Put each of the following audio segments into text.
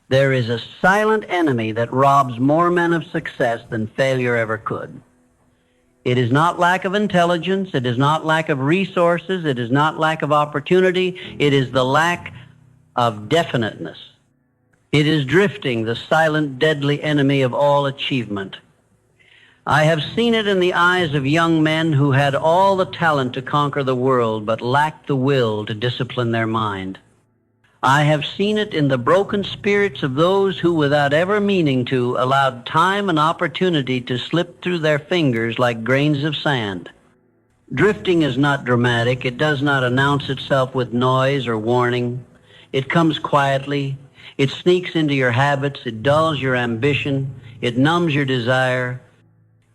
There is a silent enemy that robs more men of success than failure ever could. It is not lack of intelligence. It is not lack of resources. It is not lack of opportunity. It is the lack of definiteness. It is drifting, the silent, deadly enemy of all achievement. I have seen it in the eyes of young men who had all the talent to conquer the world but lacked the will to discipline their mind. I have seen it in the broken spirits of those who, without ever meaning to, allowed time and opportunity to slip through their fingers like grains of sand. Drifting is not dramatic. It does not announce itself with noise or warning. It comes quietly. It sneaks into your habits. It dulls your ambition. It numbs your desire.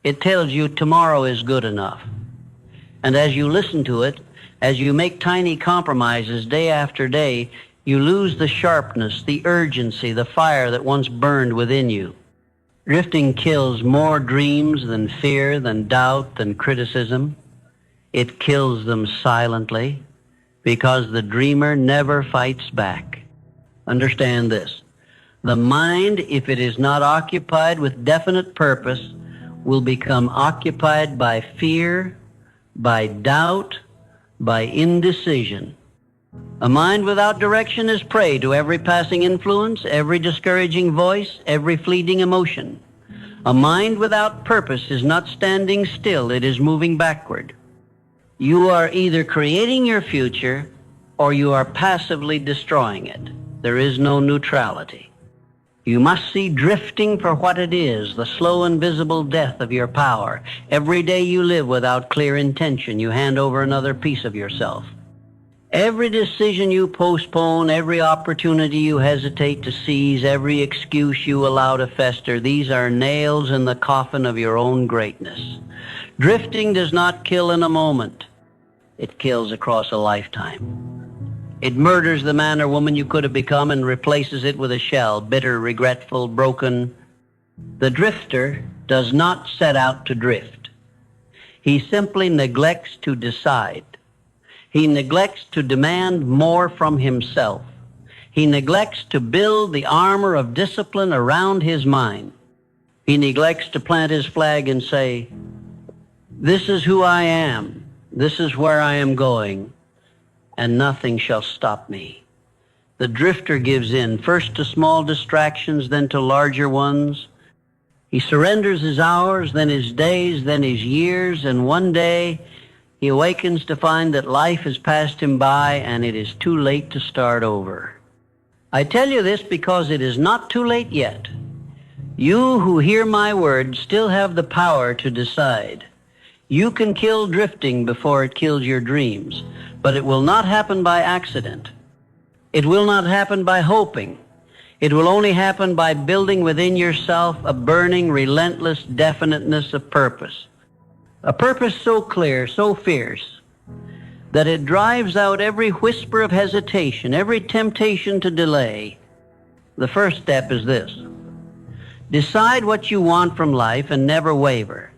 It tells you tomorrow is good enough. And as you listen to it, as you make tiny compromises day after day, you lose the sharpness, the urgency, the fire that once burned within you. Drifting kills more dreams than fear, than doubt, than criticism. It kills them silently because the dreamer never fights back. Understand this. The mind, if it is not occupied with definite purpose, will become occupied by fear, by doubt, by indecision. A mind without direction is prey to every passing influence, every discouraging voice, every fleeting emotion. A mind without purpose is not standing still, it is moving backward. You are either creating your future or you are passively destroying it. There is no neutrality. You must see drifting for what it is, the slow and visible death of your power. Every day you live without clear intention, you hand over another piece of yourself. Every decision you postpone, every opportunity you hesitate to seize, every excuse you allow to fester, these are nails in the coffin of your own greatness. Drifting does not kill in a moment. It kills across a lifetime. It murders the man or woman you could have become and replaces it with a shell, bitter, regretful, broken. The drifter does not set out to drift. He simply neglects to decide. He neglects to demand more from himself. He neglects to build the armor of discipline around his mind. He neglects to plant his flag and say, "This is who I am. This is where I am going, and nothing shall stop me." The drifter gives in, first to small distractions, then to larger ones. He surrenders his hours, then his days, then his years, and one day he awakens to find that life has passed him by and it is too late to start over. I tell you this because it is not too late yet. You who hear my word still have the power to decide. You can kill drifting before it kills your dreams, but it will not happen by accident. It will not happen by hoping. It will only happen by building within yourself a burning, relentless definiteness of purpose. A purpose so clear, so fierce, that it drives out every whisper of hesitation, every temptation to delay. The first step is this. Decide what you want from life and never waver.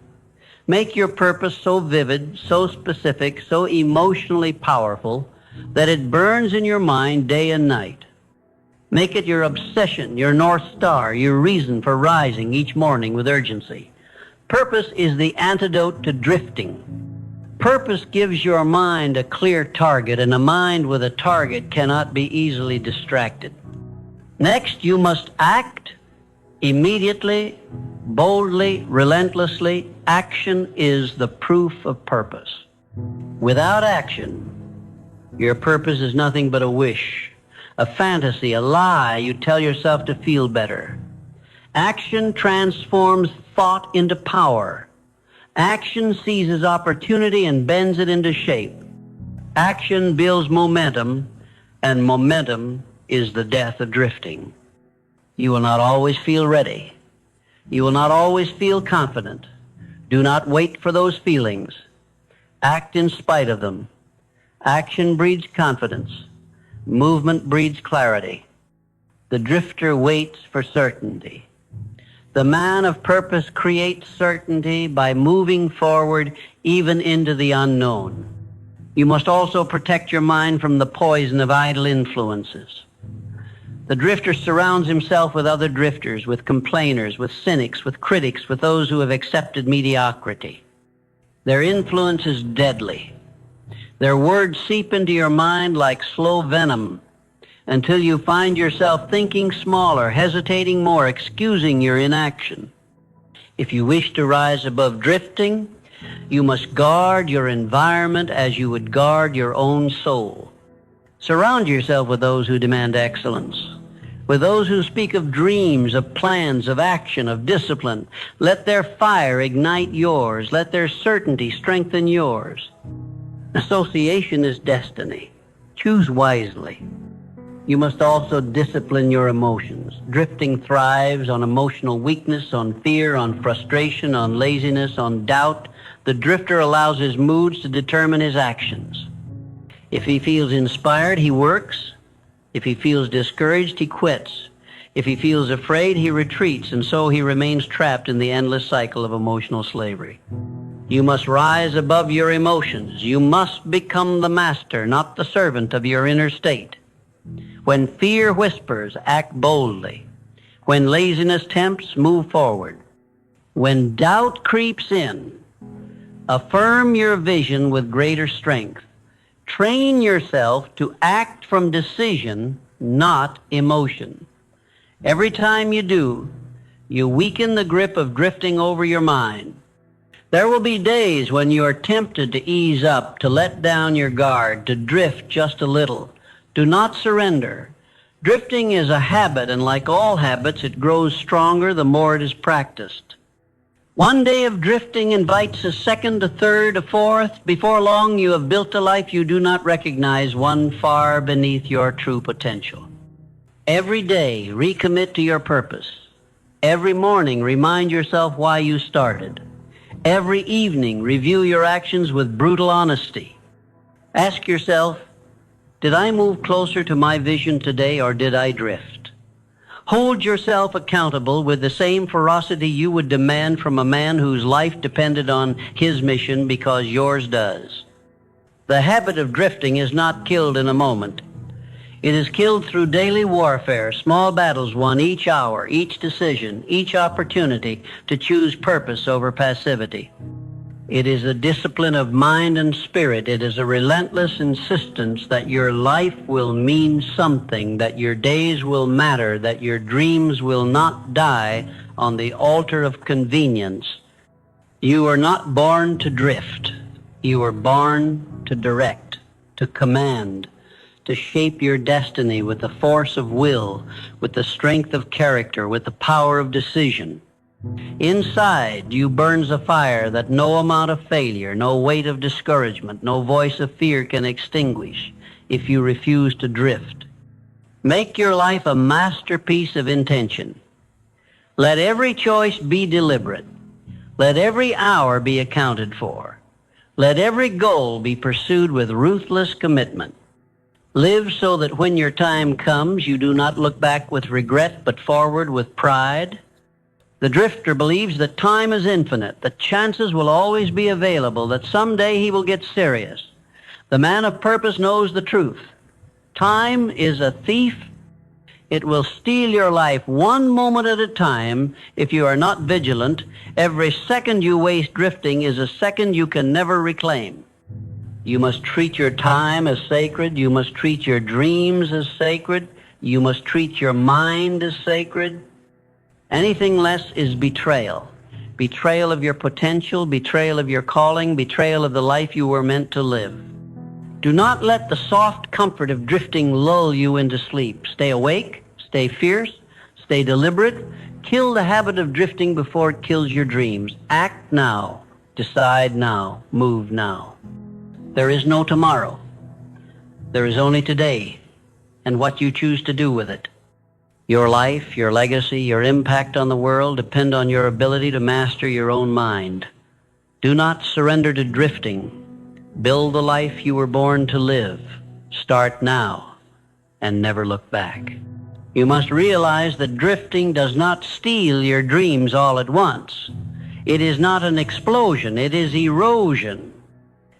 Make your purpose so vivid, so specific, so emotionally powerful that it burns in your mind day and night. Make it your obsession, your North Star, your reason for rising each morning with urgency. Purpose is the antidote to drifting. Purpose gives your mind a clear target, and a mind with a target cannot be easily distracted. Next, you must act immediately, boldly, relentlessly. Action is the proof of purpose. Without action, your purpose is nothing but a wish, a fantasy, a lie you tell yourself to feel better. Action transforms thought into power. Action seizes opportunity and bends it into shape. Action builds momentum, and momentum is the death of drifting. You will not always feel ready. You will not always feel confident. Do not wait for those feelings. Act in spite of them. Action breeds confidence. Movement breeds clarity. The drifter waits for certainty. The man of purpose creates certainty by moving forward even into the unknown. You must also protect your mind from the poison of idle influences. The drifter surrounds himself with other drifters, with complainers, with cynics, with critics, with those who have accepted mediocrity. Their influence is deadly. Their words seep into your mind like slow venom until you find yourself thinking smaller, hesitating more, excusing your inaction. If you wish to rise above drifting, you must guard your environment as you would guard your own soul. Surround yourself with those who demand excellence, with those who speak of dreams, of plans, of action, of discipline. Let their fire ignite yours. Let their certainty strengthen yours. Association is destiny. Choose wisely. You must also discipline your emotions. Drifting thrives on emotional weakness, on fear, on frustration, on laziness, on doubt. The drifter allows his moods to determine his actions. If he feels inspired, he works. If he feels discouraged, he quits. If he feels afraid, he retreats, and so he remains trapped in the endless cycle of emotional slavery. You must rise above your emotions. You must become the master, not the servant of your inner state. When fear whispers, act boldly. When laziness tempts, move forward. When doubt creeps in, affirm your vision with greater strength. Train yourself to act from decision, not emotion. Every time you do, you weaken the grip of drifting over your mind. There will be days when you are tempted to ease up, to let down your guard, to drift just a little. Do not surrender. Drifting is a habit, and like all habits, it grows stronger the more it is practiced. One day of drifting invites a second, a third, a fourth. Before long, you have built a life you do not recognize, one far beneath your true potential. Every day, recommit to your purpose. Every morning, remind yourself why you started. Every evening, review your actions with brutal honesty. Ask yourself, did I move closer to my vision today, or did I drift? Hold yourself accountable with the same ferocity you would demand from a man whose life depended on his mission, because yours does. The habit of drifting is not killed in a moment. It is killed through daily warfare, small battles won each hour, each decision, each opportunity to choose purpose over passivity. It is a discipline of mind and spirit. It is a relentless insistence that your life will mean something, that your days will matter, that your dreams will not die on the altar of convenience. You are not born to drift. You are born to direct, to command, to shape your destiny with the force of will, with the strength of character, with the power of decision. Inside you burns a fire that no amount of failure, no weight of discouragement, no voice of fear can extinguish if you refuse to drift. Make your life a masterpiece of intention. Let every choice be deliberate. Let every hour be accounted for. Let every goal be pursued with ruthless commitment. Live so that when your time comes, you do not look back with regret, but forward with pride. The drifter believes that time is infinite, that chances will always be available, that someday he will get serious. The man of purpose knows the truth. Time is a thief. It will steal your life one moment at a time if you are not vigilant. Every second you waste drifting is a second you can never reclaim. You must treat your time as sacred. You must treat your dreams as sacred. You must treat your mind as sacred. Anything less is betrayal. Betrayal of your potential, betrayal of your calling, betrayal of the life you were meant to live. Do not let the soft comfort of drifting lull you into sleep. Stay awake, stay fierce, stay deliberate. Kill the habit of drifting before it kills your dreams. Act now. Decide now. Move now. There is no tomorrow. There is only today and what you choose to do with it. Your life, your legacy, your impact on the world depend on your ability to master your own mind. Do not surrender to drifting. Build the life you were born to live. Start now and never look back. You must realize that drifting does not steal your dreams all at once. It is not an explosion. It is erosion.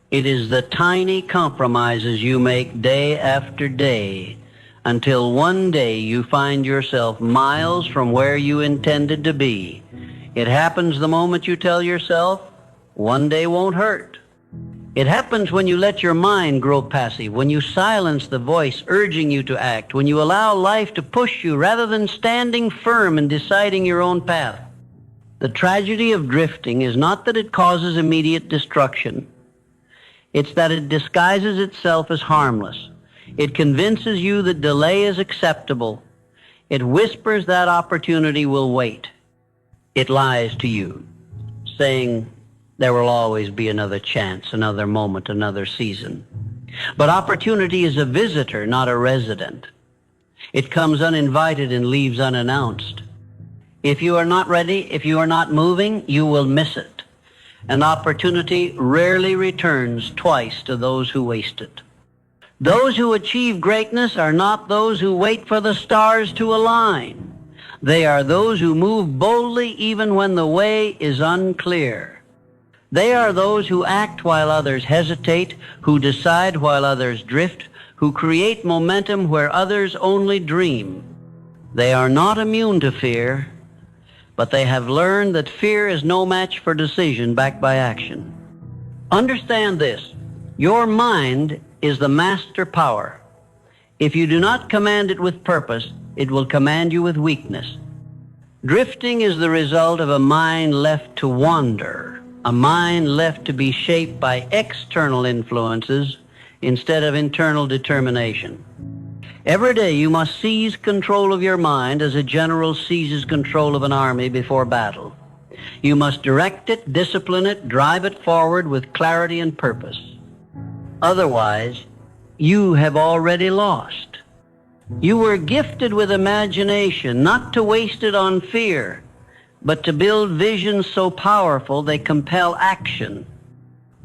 It is the tiny compromises you make day after day until one day you find yourself miles from where you intended to be. It happens the moment you tell yourself, one day won't hurt. It happens when you let your mind grow passive, when you silence the voice urging you to act, when you allow life to push you rather than standing firm and deciding your own path. The tragedy of drifting is not that it causes immediate destruction. It's that it disguises itself as harmless. It convinces you that delay is acceptable. It whispers that opportunity will wait. It lies to you, saying there will always be another chance, another moment, another season. But opportunity is a visitor, not a resident. It comes uninvited and leaves unannounced. If you are not ready, if you are not moving, you will miss it. An opportunity rarely returns twice to those who waste it. Those who achieve greatness are not those who wait for the stars to align. They are those who move boldly even when the way is unclear. They are those who act while others hesitate, who decide while others drift, who create momentum where others only dream. They are not immune to fear, but they have learned that fear is no match for decision backed by action. Understand this: your mind is the master power. If you do not command it with purpose, it will command you with weakness. Drifting is the result of a mind left to wander, a mind left to be shaped by external influences instead of internal determination. Every day you must seize control of your mind as a general seizes control of an army before battle. You must direct it, discipline it, drive it forward with clarity and purpose. Otherwise, you have already lost. You were gifted with imagination, not to waste it on fear, but to build visions so powerful they compel action.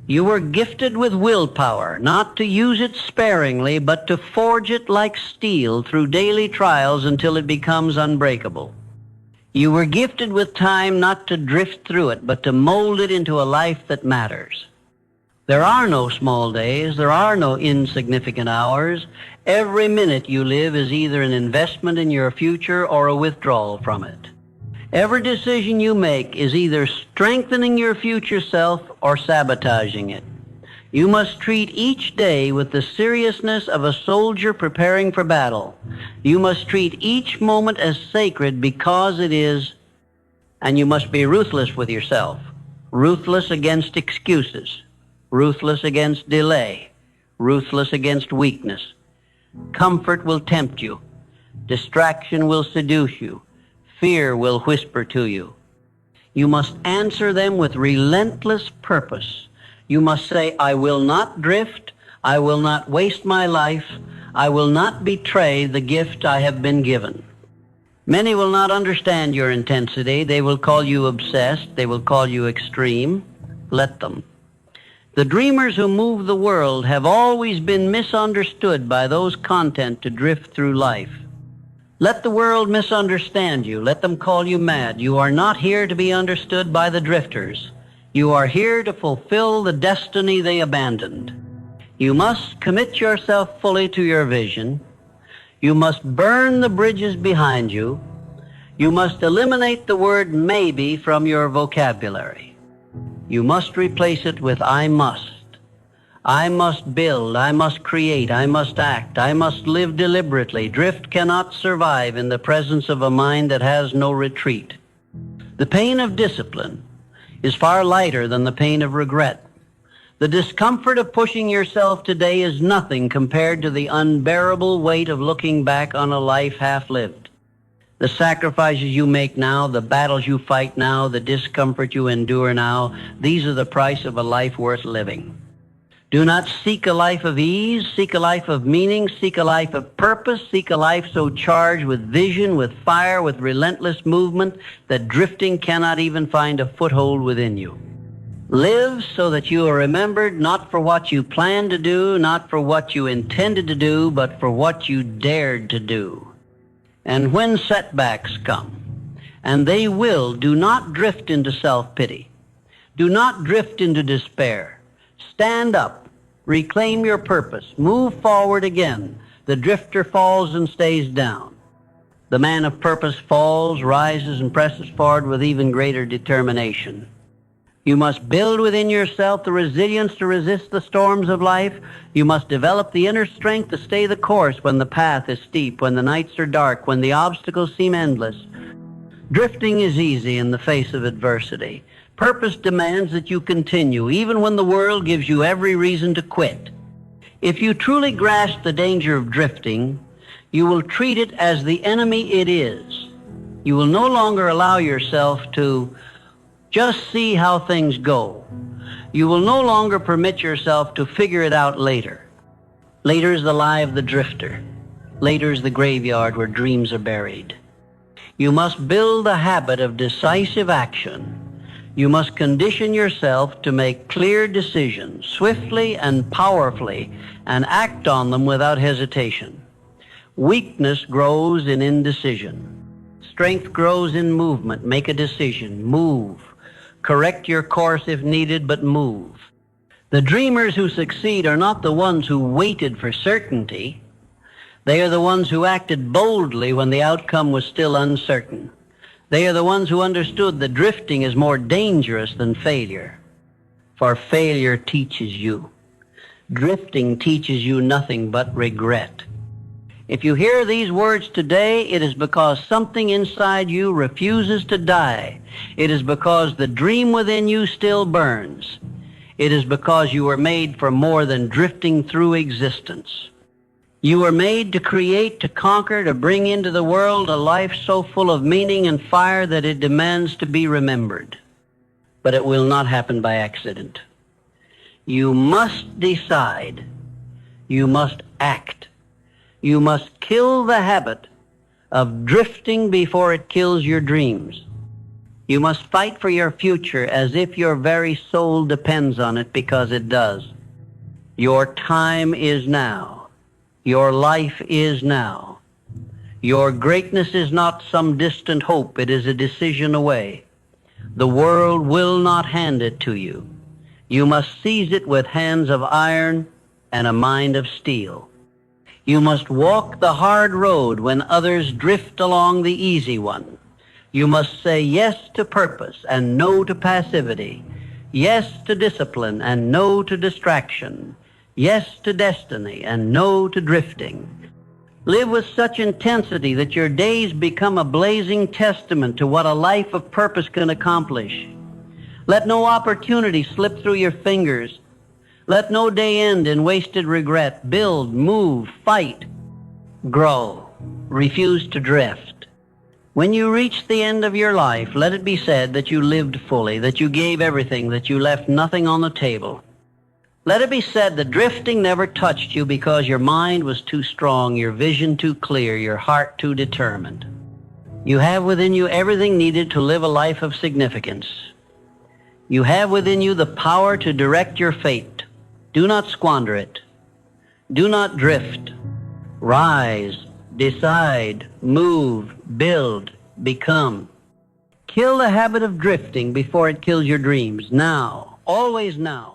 You were gifted with willpower, not to use it sparingly, but to forge it like steel through daily trials until it becomes unbreakable. You were gifted with time not to drift through it, but to mold it into a life that matters. There are no small days. There are no insignificant hours. Every minute you live is either an investment in your future or a withdrawal from it. Every decision you make is either strengthening your future self or sabotaging it. You must treat each day with the seriousness of a soldier preparing for battle. You must treat each moment as sacred because it is, and you must be ruthless with yourself. Ruthless against excuses. Ruthless against delay. Ruthless against weakness. Comfort will tempt you. Distraction will seduce you. Fear will whisper to you. You must answer them with relentless purpose. You must say, I will not drift. I will not waste my life. I will not betray the gift I have been given. Many will not understand your intensity. They will call you obsessed. They will call you extreme. Let them. The dreamers who move the world have always been misunderstood by those content to drift through life. Let the world misunderstand you. Let them call you mad. You are not here to be understood by the drifters. You are here to fulfill the destiny they abandoned. You must commit yourself fully to your vision. You must burn the bridges behind you. You must eliminate the word maybe from your vocabulary. You must replace it with I must. I must build, I must create, I must act, I must live deliberately. Drift cannot survive in the presence of a mind that has no retreat. The pain of discipline is far lighter than the pain of regret. The discomfort of pushing yourself today is nothing compared to the unbearable weight of looking back on a life half-lived. The sacrifices you make now, the battles you fight now, the discomfort you endure now, these are the price of a life worth living. Do not seek a life of ease, seek a life of meaning, seek a life of purpose, seek a life so charged with vision, with fire, with relentless movement that drifting cannot even find a foothold within you. Live so that you are remembered not for what you planned to do, not for what you intended to do, but for what you dared to do. And when setbacks come, and they will, do not drift into self-pity. Do not drift into despair. Stand up. Reclaim your purpose. Move forward again. The drifter falls and stays down. The man of purpose falls, rises, and presses forward with even greater determination. You must build within yourself the resilience to resist the storms of life. You must develop the inner strength to stay the course when the path is steep, when the nights are dark, when the obstacles seem endless. Drifting is easy in the face of adversity. Purpose demands that you continue, even when the world gives you every reason to quit. If you truly grasp the danger of drifting, you will treat it as the enemy it is. You will no longer allow yourself to just see how things go. You will no longer permit yourself to figure it out later. Later is the lie of the drifter. Later is the graveyard where dreams are buried. You must build the habit of decisive action. You must condition yourself to make clear decisions swiftly and powerfully and act on them without hesitation. Weakness grows in indecision. Strength grows in movement. Make a decision. Move. Correct your course if needed, but move. The dreamers who succeed are not the ones who waited for certainty. They are the ones who acted boldly when the outcome was still uncertain. They are the ones who understood that drifting is more dangerous than failure. For failure teaches you. Drifting teaches you nothing but regret. If you hear these words today, it is because something inside you refuses to die. It is because the dream within you still burns. It is because you were made for more than drifting through existence. You were made to create, to conquer, to bring into the world a life so full of meaning and fire that it demands to be remembered. But it will not happen by accident. You must decide. You must act. You must kill the habit of drifting before it kills your dreams. You must fight for your future as if your very soul depends on it, because it does. Your time is now. Your life is now. Your greatness is not some distant hope. It is a decision away. The world will not hand it to you. You must seize it with hands of iron and a mind of steel. You must walk the hard road when others drift along the easy one. You must say yes to purpose and no to passivity, yes to discipline and no to distraction, yes to destiny and no to drifting. Live with such intensity that your days become a blazing testament to what a life of purpose can accomplish. Let no opportunity slip through your fingers. Let no day end in wasted regret. Build, move, fight, grow. Refuse to drift. When you reach the end of your life, let it be said that you lived fully, that you gave everything, that you left nothing on the table. Let it be said that drifting never touched you because your mind was too strong, your vision too clear, your heart too determined. You have within you everything needed to live a life of significance. You have within you the power to direct your fate. Do not squander it. Do not drift. Rise, decide, move, build, become. Kill the habit of drifting before it kills your dreams. Now, always now.